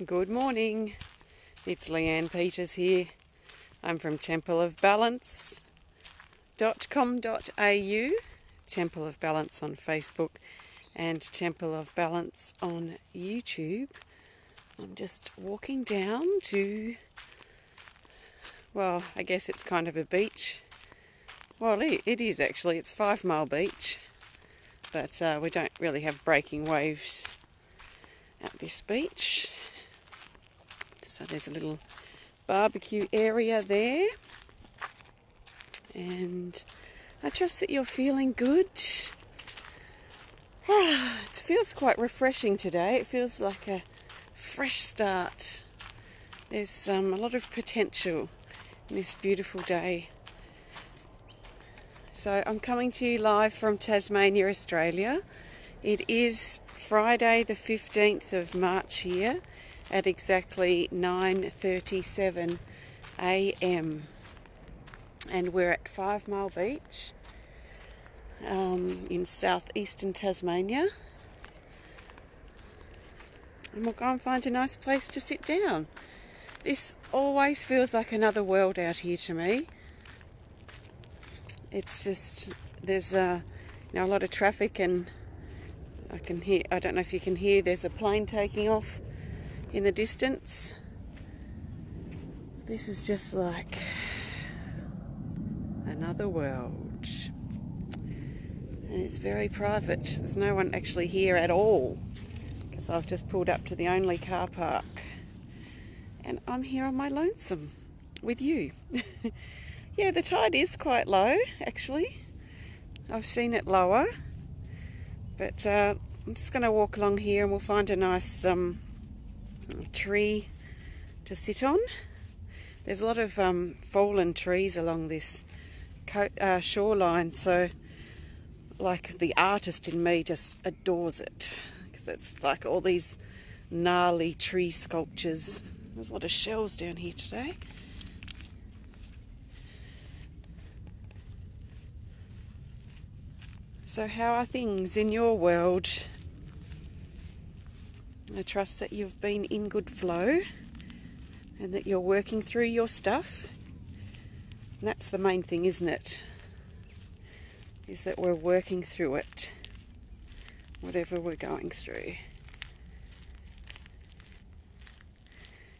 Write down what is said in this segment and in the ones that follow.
Good morning, it's Leanne Peters here. I'm from templeofbalance.com.au, Temple of Balance on Facebook and Temple of Balance on YouTube. I'm just walking down to, well, I guess it's kind of a beach. Well, it is actually, it's 5 Mile Beach, but we don't really have breaking waves at this beach. So there's a little barbecue area there, and I trust that you're feeling good. It feels quite refreshing today. It feels like a fresh start. There's a lot of potential in this beautiful day. So I'm coming to you live from Tasmania, Australia. It is Friday the 15th of March here at exactly 9:37 a.m. and we're at 5 Mile Beach in southeastern Tasmania, and we'll go and find a nice place to sit down. This always feels like another world out here to me. It's just, there's a lot of traffic, and I don't know if you can hear, there's a plane taking off in the distance. This is just like another world, and it's very private. There's no one actually here at all because I've just pulled up to the only car park, and I'm here on my lonesome with you. Yeah, the tide is quite low actually. I've seen it lower, but I'm just going to walk along here and we'll find a nice tree to sit on. There's a lot of fallen trees along this shoreline, so like the artist in me just adores it, because it's like all these gnarly tree sculptures. There's a lot of shells down here today. So how are things in your world? I trust that you've been in good flow and that you're working through your stuff. And that's the main thing, isn't it? Is that we're working through it, whatever we're going through.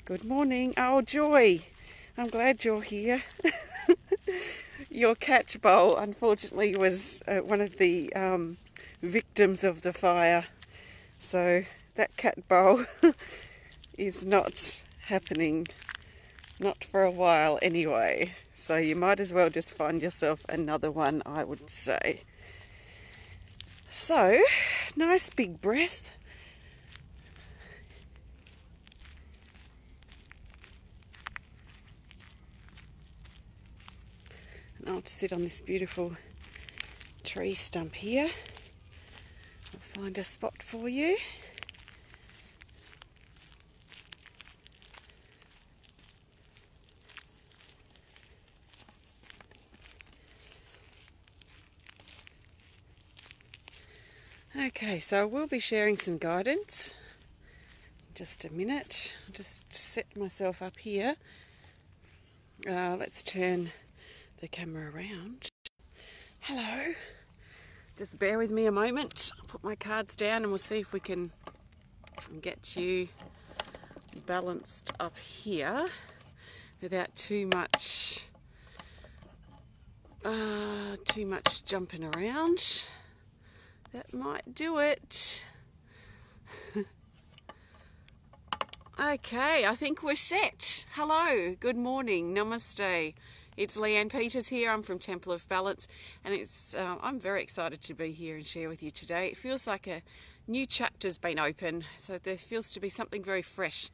Good morning. Oh, Joy, I'm glad you're here. Your catch bowl, unfortunately, was one of the victims of the fire. So that cat bowl is not happening, not for a while anyway. So you might as well just find yourself another one, I would say. So, nice big breath. And I'll just sit on this beautiful tree stump here. I'll find a spot for you. Okay, so we'll be sharing some guidance in just a minute. I'll just set myself up here. Let's turn the camera around. Hello. Just bear with me a moment. I'll put my cards down and we'll see if we can get you balanced up here without too much jumping around. That might do it. Okay, I think we're set. Hello, good morning, namaste. It's Leanne Peters here. I'm from Temple of Balance, and I'm very excited to be here and share with you today. It feels like a new chapter's been open, so there feels to be something very fresh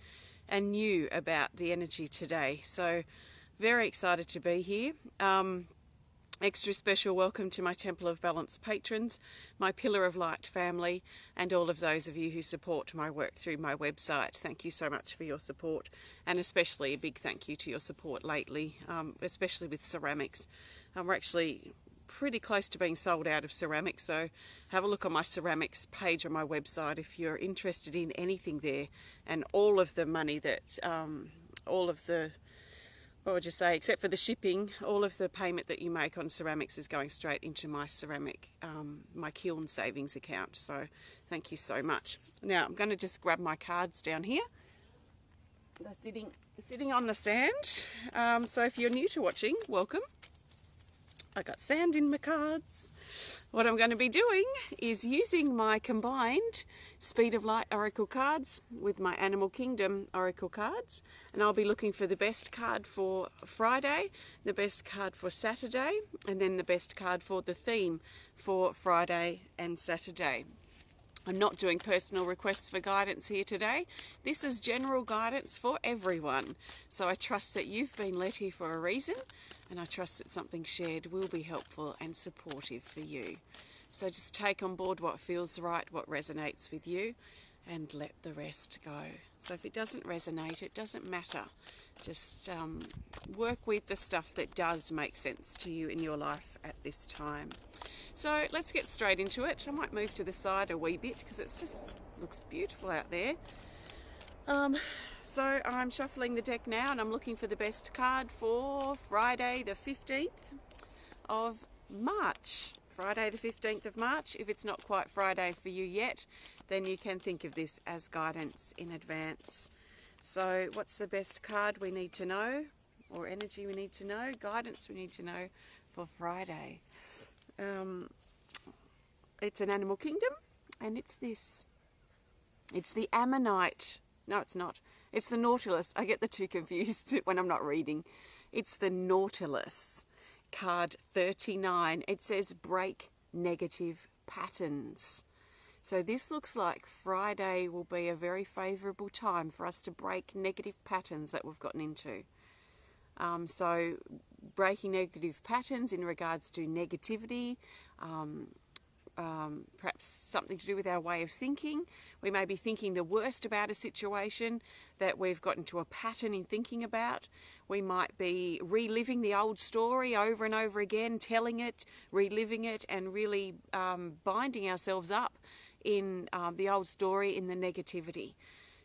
and new about the energy today. So very excited to be here. Extra special welcome to my Temple of Balance patrons, my Pillar of Light family, and all of those of you who support my work through my website. Thank you so much for your support, and especially a big thank you to your support lately, especially with ceramics. We're actually pretty close to being sold out of ceramics, so have a look on my ceramics page on my website if you're interested in anything there. And all of the money that, all of the, what would you say, except for the shipping, all of the payment that you make on ceramics is going straight into my ceramic, my kiln savings account. So thank you so much. Now I'm going to just grab my cards down here. They're sitting on the sand. So if you're new to watching, welcome. I got sand in my cards. What I'm going to be doing is using my combined Speed of Light Oracle cards with my Animal Kingdom Oracle cards, and I'll be looking for the best card for Friday, the best card for Saturday, and then the best card for the theme for Friday and Saturday. I'm not doing personal requests for guidance here today. This is general guidance for everyone. So I trust that you've been led here for a reason, and I trust that something shared will be helpful and supportive for you. So just take on board what feels right, what resonates with you, and let the rest go. So if it doesn't resonate, it doesn't matter. Just work with the stuff that does make sense to you in your life at this time. So let's get straight into it. I might move to the side a wee bit because it just looks beautiful out there. So I'm shuffling the deck now, and I'm looking for the best card for Friday the 15th of March. Friday the 15th of March. If it's not quite Friday for you yet, then you can think of this as guidance in advance. So what's the best card we need to know, or energy we need to know, guidance we need to know for Friday? It's an Animal Kingdom, and it's this. It's the Ammonite. No, it's not. It's the Nautilus. I get the two confused when I'm not reading. It's the Nautilus, card 39. It says break negative patterns. So this looks like Friday will be a very favourable time for us to break negative patterns that we've gotten into. So breaking negative patterns in regards to negativity, perhaps something to do with our way of thinking. We may be thinking the worst about a situation that we've got into a pattern in thinking about. We might be reliving the old story over and over again, telling it, reliving it, and really binding ourselves up in the old story, in the negativity.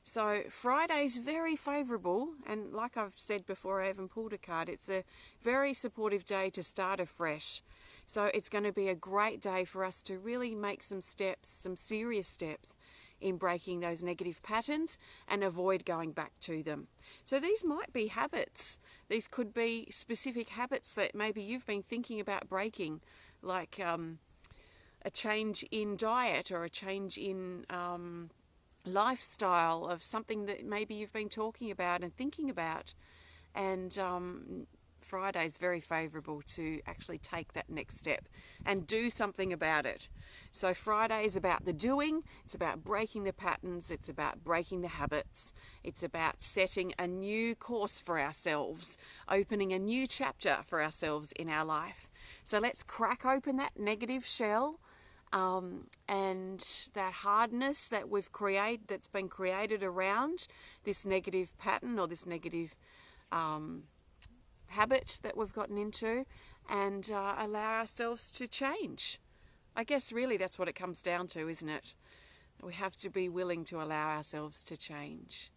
So Friday's very favourable, and like I've said before, I haven't pulled a card, it's a very supportive day to start afresh. So it's going to be a great day for us to really make some steps, some serious steps in breaking those negative patterns and avoid going back to them. So these might be habits. These could be specific habits that maybe you've been thinking about breaking, like a change in diet or a change in lifestyle of something that maybe you've been talking about and thinking about. And Friday's very favourable to actually take that next step and do something about it. So Friday is about the doing, it's about breaking the patterns, it's about breaking the habits, it's about setting a new course for ourselves, opening a new chapter for ourselves in our life. So let's crack open that negative shell and that hardness that that's been created around this negative pattern or this negative habit that we've gotten into, and allow ourselves to change. I guess really that's what it comes down to, isn't it? We have to be willing to allow ourselves to change.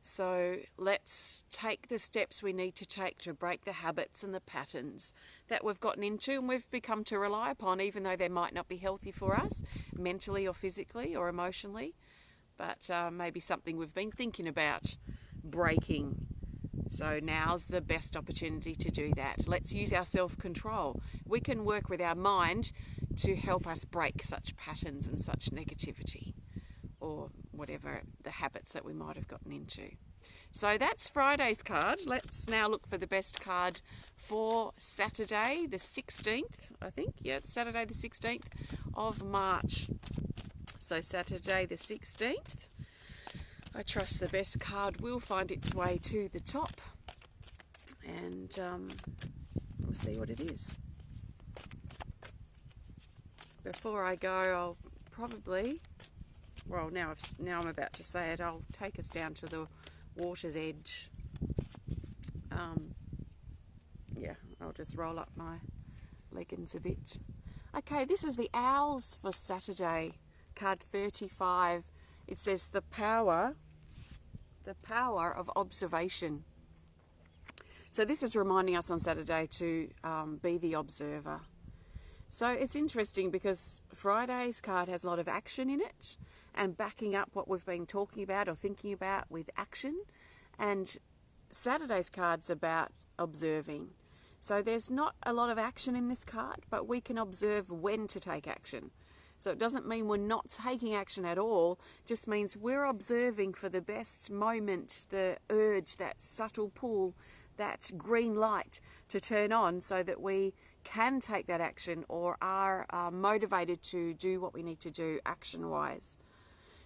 So let's take the steps we need to take to break the habits and the patterns that we've gotten into and we've become to rely upon, even though they might not be healthy for us, mentally or physically or emotionally, but maybe something we've been thinking about breaking. So now's the best opportunity to do that. Let's use our self-control. We can work with our mind to help us break such patterns and such negativity, or whatever the habits that we might have gotten into. So that's Friday's card. Let's now look for the best card for Saturday the 16th, I think. Yeah, Saturday the 16th of March. So Saturday the 16th. I trust the best card will find its way to the top, and we'll see what it is. Before I go, I'll probably, well, now I'm about to say it, I'll take us down to the water's edge. Yeah, I'll just roll up my leggings a bit. Okay, this is the Owls for Saturday, card 35. It says the power of observation. So this is reminding us on Saturday to be the observer. So it's interesting because Friday's card has a lot of action in it and backing up what we've been talking about or thinking about with action. And Saturday's card's about observing. So there's not a lot of action in this card, but we can observe when to take action. So it doesn't mean we're not taking action at all, just means we're observing for the best moment, the urge, that subtle pull, that green light to turn on so that we can take that action or are motivated to do what we need to do action-wise.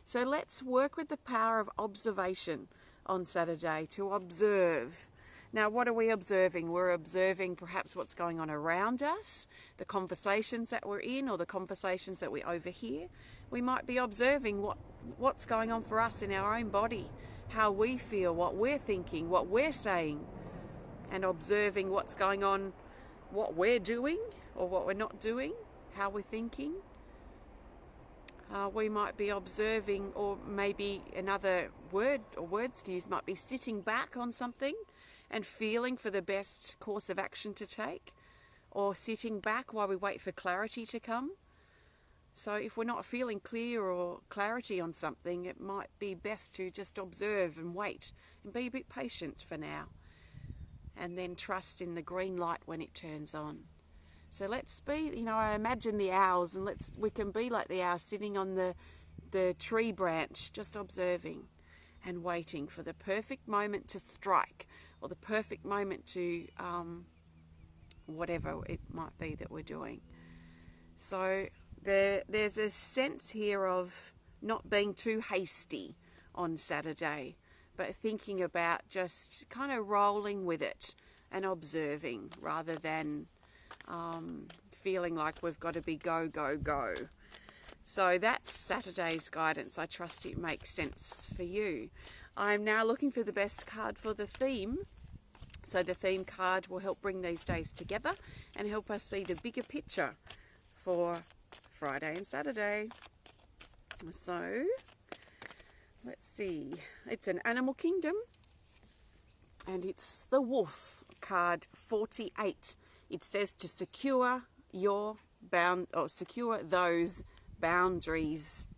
So let's work with the power of observation on Saturday to observe. Now, what are we observing? We're observing perhaps what's going on around us, the conversations that we're in or the conversations that we overhear. We might be observing what's going on for us in our own body, how we feel, what we're thinking, what we're saying, and observing what's going on, what we're doing or what we're not doing, how we're thinking. We might be observing, or maybe another word or words to use might be sitting back on something and feeling for the best course of action to take, or sitting back while we wait for clarity to come. So if we're not feeling clear or clarity on something, it might be best to just observe and wait and be a bit patient for now, and then trust in the green light when it turns on. So let's be, I imagine the owls, and we can be like the owl sitting on the tree branch, just observing and waiting for the perfect moment to strike, or the perfect moment to whatever it might be that we're doing. So there's a sense here of not being too hasty on Saturday, but thinking about just kind of rolling with it and observing rather than feeling like we've got to be go, go, go. So that's Saturday's guidance. I trust it makes sense for you. I'm now looking for the best card for the theme. So the theme card will help bring these days together and help us see the bigger picture for Friday and Saturday. So let's see. It's an animal kingdom, and it's the Wolf, card 48. It says to secure secure those boundaries.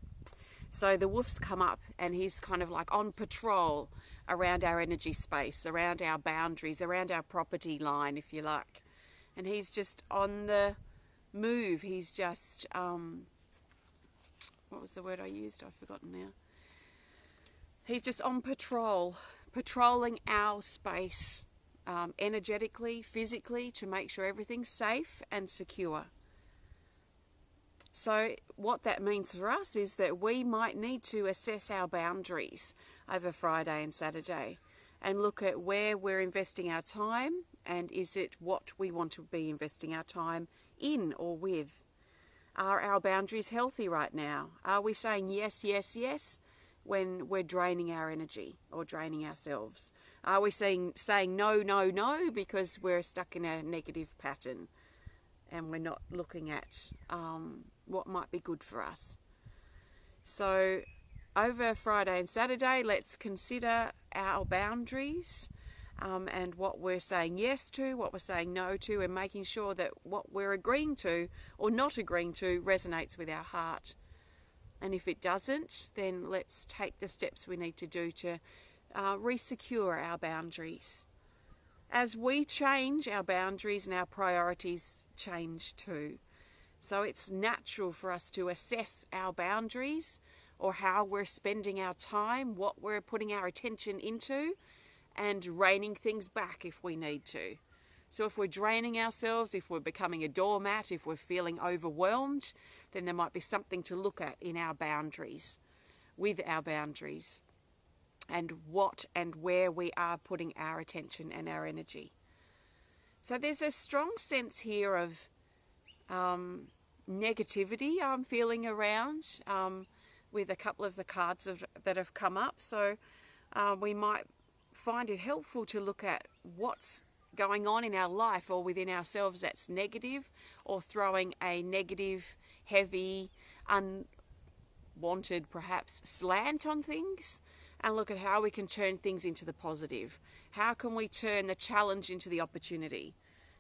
So the wolf's come up and he's kind of like on patrol around our energy space, around our boundaries, around our property line, if you like. And he's just on the move. He's just, what was the word I used? I've forgotten now. He's just on patrol, patrolling our space, energetically, physically, to make sure everything's safe and secure. So what that means for us is that we might need to assess our boundaries over Friday and Saturday and look at where we're investing our time, and is it what we want to be investing our time in or with. Are our boundaries healthy right now? Are we saying yes, yes, yes when we're draining our energy or draining ourselves? Are we saying no, no, no because we're stuck in a negative pattern and we're not looking at what might be good for us? So over Friday and Saturday, let's consider our boundaries and what we're saying yes to, what we're saying no to, and making sure that what we're agreeing to or not agreeing to resonates with our heart. And if it doesn't, then let's take the steps we need to do to re-secure our boundaries. As we change, our boundaries and our priorities change too. So it's natural for us to assess our boundaries or how we're spending our time, what we're putting our attention into, and reining things back if we need to. So if we're draining ourselves, if we're becoming a doormat, if we're feeling overwhelmed, then there might be something to look at in our boundaries, with our boundaries, and what and where we are putting our attention and our energy. So there's a strong sense here of negativity I'm feeling around with a couple of the cards that have come up. So we might find it helpful to look at what's going on in our life or within ourselves that's negative, or throwing a negative, heavy, unwanted perhaps slant on things, and look at how we can turn things into the positive. How can we turn the challenge into the opportunity?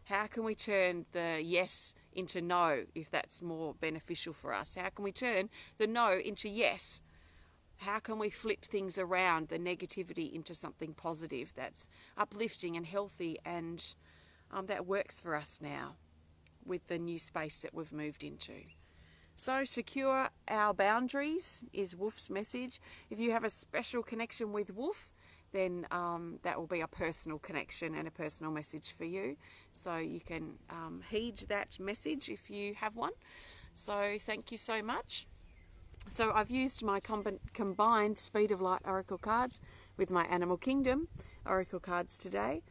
How can we turn the yes into no, if that's more beneficial for us? How can we turn the no into yes? How can we flip things around, the negativity, into something positive that's uplifting and healthy, and that works for us now with the new space that we've moved into? So secure our boundaries is Wolf's message. If you have a special connection with Wolf, then that will be a personal connection and a personal message for you. So you can heed that message if you have one. So thank you so much. So I've used my combined Speed of Light Oracle cards with my Animal Kingdom Oracle cards today.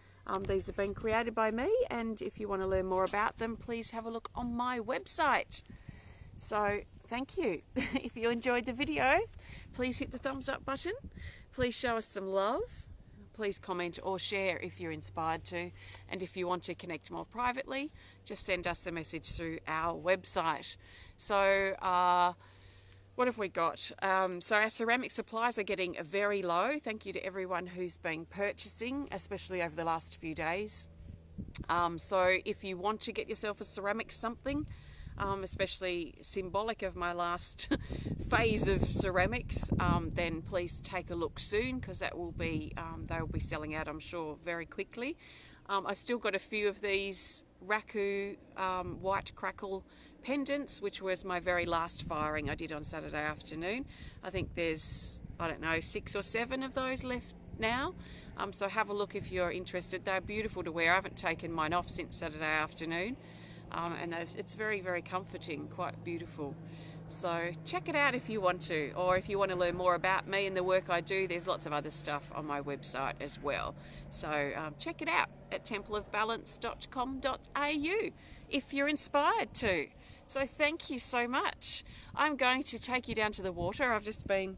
These have been created by me, and if you want to learn more about them, please have a look on my website. So thank you. If you enjoyed the video, please hit the thumbs up button. Please show us some love. Please comment or share if you're inspired to. And if you want to connect more privately, just send us a message through our website. So what have we got? So our ceramic supplies are getting very low. Thank you to everyone who's been purchasing, especially over the last few days. So if you want to get yourself a ceramic something, especially symbolic of my last phase of ceramics, then please take a look soon, because that will be they will be selling out, I'm sure, very quickly. I've still got a few of these Raku white crackle pendants, which was my very last firing I did on Saturday afternoon. I think there's, I don't know, 6 or 7 of those left now. So have a look if you're interested. They're beautiful to wear. I haven't taken mine off since Saturday afternoon. And it's very, very comforting, quite beautiful. So check it out if you want to, or if you want to learn more about me and the work I do, there's lots of other stuff on my website as well. So check it out at templeofbalance.com.au if you're inspired to. So thank you so much. I'm going to take you down to the water. I've just been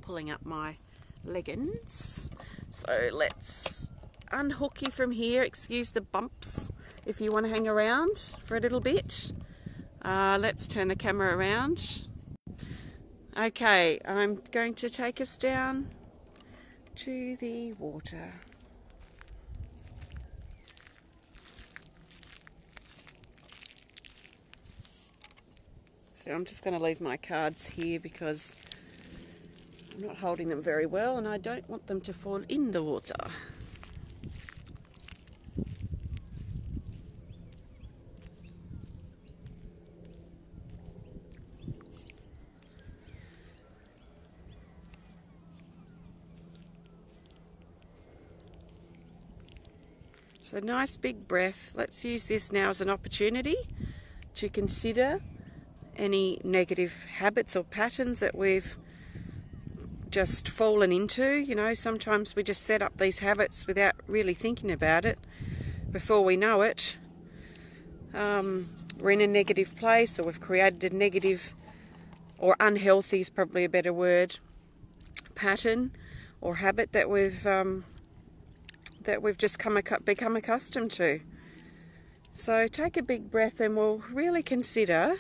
pulling up my leggings. So let's unhook you from here. Excuse the bumps if you want to hang around for a little bit. Let's turn the camera around. Okay, I'm going to take us down to the water. So I'm just going to leave my cards here because I'm not holding them very well and I don't want them to fall in the water. So nice big breath. Let's use this now as an opportunity to consider any negative habits or patterns that we've just fallen into. You know, sometimes we just set up these habits without really thinking about it. Before we know it, we're in a negative place, or we've created a negative, or unhealthy is probably a better word, pattern or habit that we've just become accustomed to. So take a big breath and we'll really consider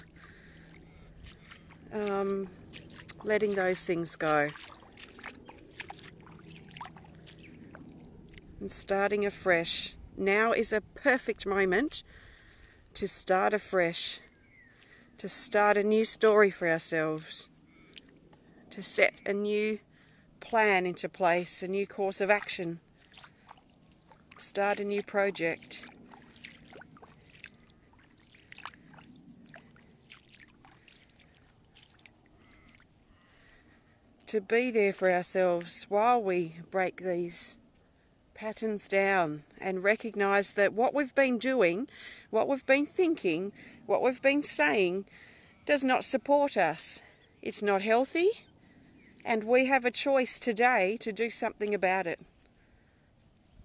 letting those things go and starting afresh. Now is a perfect moment to start afresh, to start a new story for ourselves, to set a new plan into place, a new course of action, start a new project. To be there for ourselves while we break these patterns down and recognise that what we've been doing, what we've been thinking, what we've been saying does not support us. It's not healthy, and we have a choice today to do something about it.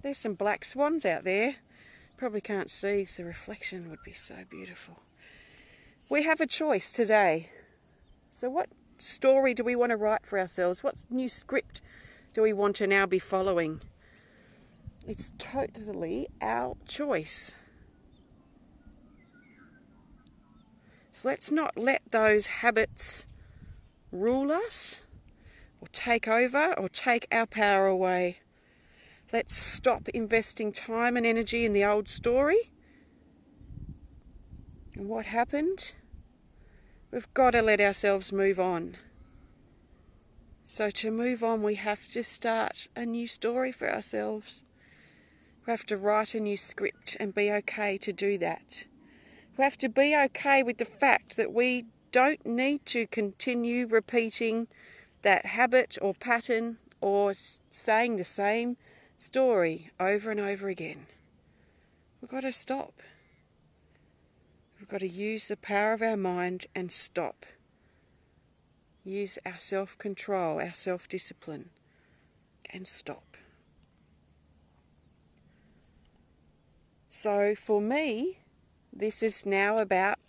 There's some black swans out there. Probably can't see, the reflection would be so beautiful. We have a choice today. So what story do we want to write for ourselves? What new script do we want to now be following? It's totally our choice. So let's not let those habits rule us or take over or take our power away. Let's stop investing time and energy in the old story. And what happened? We've got to let ourselves move on. So to move on, we have to start a new story for ourselves. We have to write a new script and be okay to do that. We have to be okay with the fact that we don't need to continue repeating that habit or pattern or saying the same story over and over again. We've got to stop. We've got to use the power of our mind and stop. Use our self-control, our self-discipline, and stop. So for me, this is now about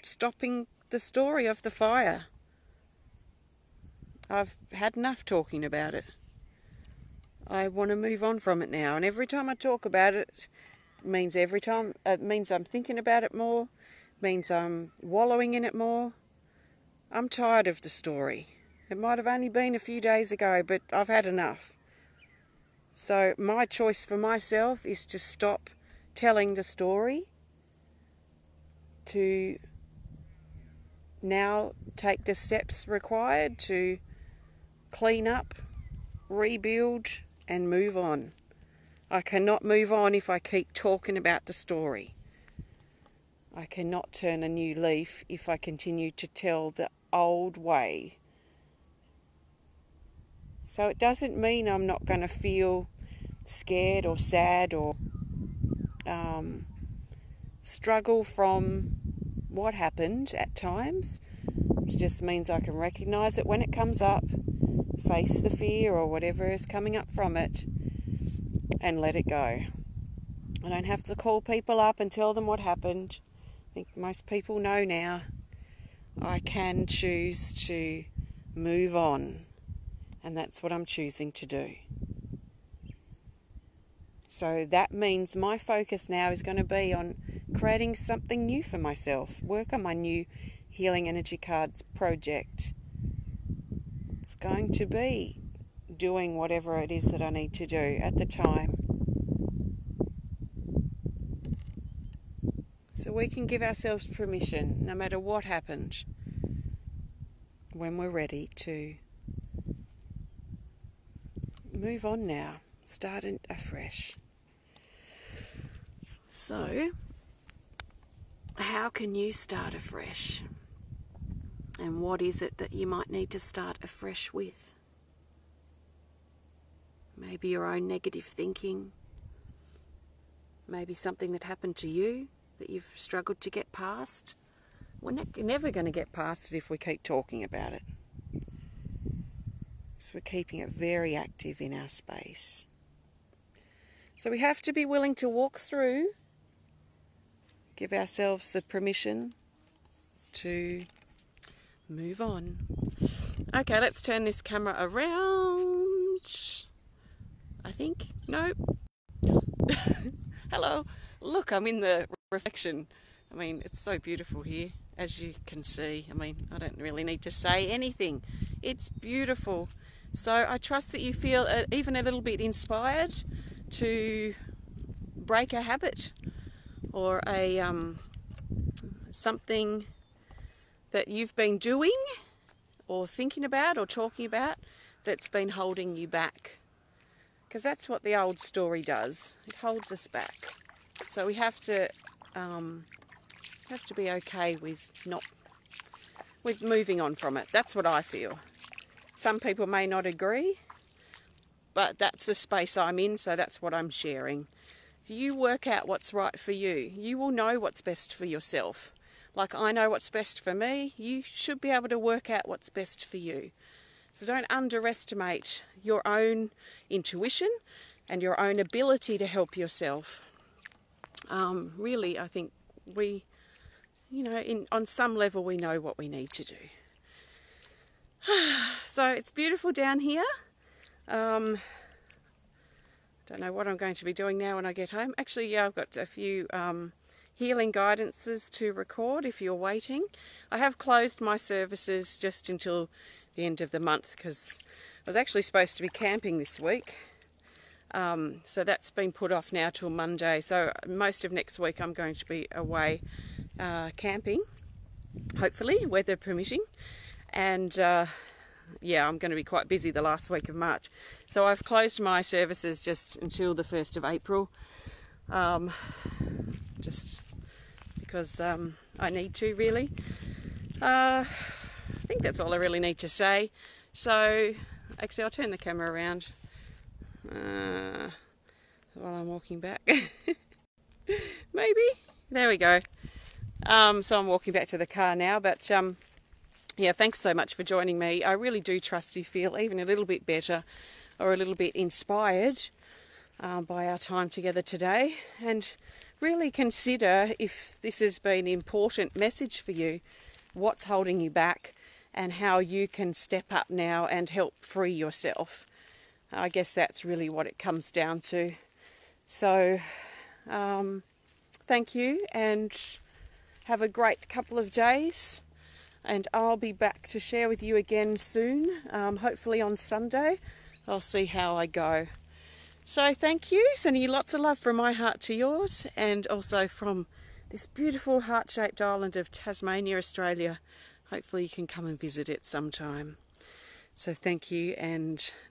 stopping the story of the fire. I've had enough talking about it. I want to move on from it now, and every time I talk about it, means I'm thinking about it more, means I'm wallowing in it more. I'm tired of the story. It might have only been a few days ago, but I've had enough. So my choice for myself is to stop telling the story, to now take the steps required to clean up, rebuild, and move on. I cannot move on if I keep talking about the story. I cannot turn a new leaf if I continue to tell the old way. So it doesn't mean I'm not going to feel scared or sad or struggle from what happened at times. It just means I can recognise it when it comes up, face the fear or whatever is coming up from it, and let it go. I don't have to call people up and tell them what happened. I think most people know now. I can choose to move on, and that's what I'm choosing to do. So that means my focus now is going to be on creating something new for myself, work on my new Healing Energy Cards project. It's going to be doing whatever it is that I need to do at the time. So we can give ourselves permission, no matter what happened, when we're ready to move on now, start afresh. So, how can you start afresh? And what is it that you might need to start afresh with? Maybe your own negative thinking. Maybe something that happened to you that you've struggled to get past. We're never going to get past it if we keep talking about it. So we're keeping it very active in our space. So we have to be willing to walk through, give ourselves the permission to move on. Okay, let's turn this camera around. I think. Nope. Hello. Look, I'm in the reflection. I mean, it's so beautiful here, as you can see. I mean, I don't really need to say anything. It's beautiful. So I trust that you feel even a little bit inspired to break a habit or a something that you've been doing or thinking about or talking about that's been holding you back. Because that's what the old story does. It holds us back. So we have to be okay with moving on from it. That's what I feel. Some people may not agree, but that's the space I'm in, so that's what I'm sharing. You work out what's right for you. You will know what's best for yourself. Like I know what's best for me, you should be able to work out what's best for you. So don't underestimate your own intuition and your own ability to help yourself. Really, I think on some level we know what we need to do. So it's beautiful down here. Don't know what I'm going to be doing now when I get home. Actually, yeah, I've got a few healing guidances to record if you're waiting. I have closed my services just until the end of the month because I was actually supposed to be camping this week. So that's been put off now till Monday. So most of next week I'm going to be away camping, hopefully, weather permitting. And yeah, I'm going to be quite busy the last week of March. So I've closed my services just until the 1st of April. Just because I need to, really. I think that's all I really need to say. So, actually I'll turn the camera around while I'm walking back. Maybe? There we go. So I'm walking back to the car now, but yeah, thanks so much for joining me. I really do trust you feel even a little bit better or a little bit inspired by our time together today, and really consider if this has been an important message for you, what's holding you back and how you can step up now and help free yourself. I guess that's really what it comes down to. So thank you and have a great couple of days. And I'll be back to share with you again soon, hopefully on Sunday. I'll see how I go. So thank you, sending you lots of love from my heart to yours, and also from this beautiful heart-shaped island of Tasmania, Australia. Hopefully you can come and visit it sometime. So thank you and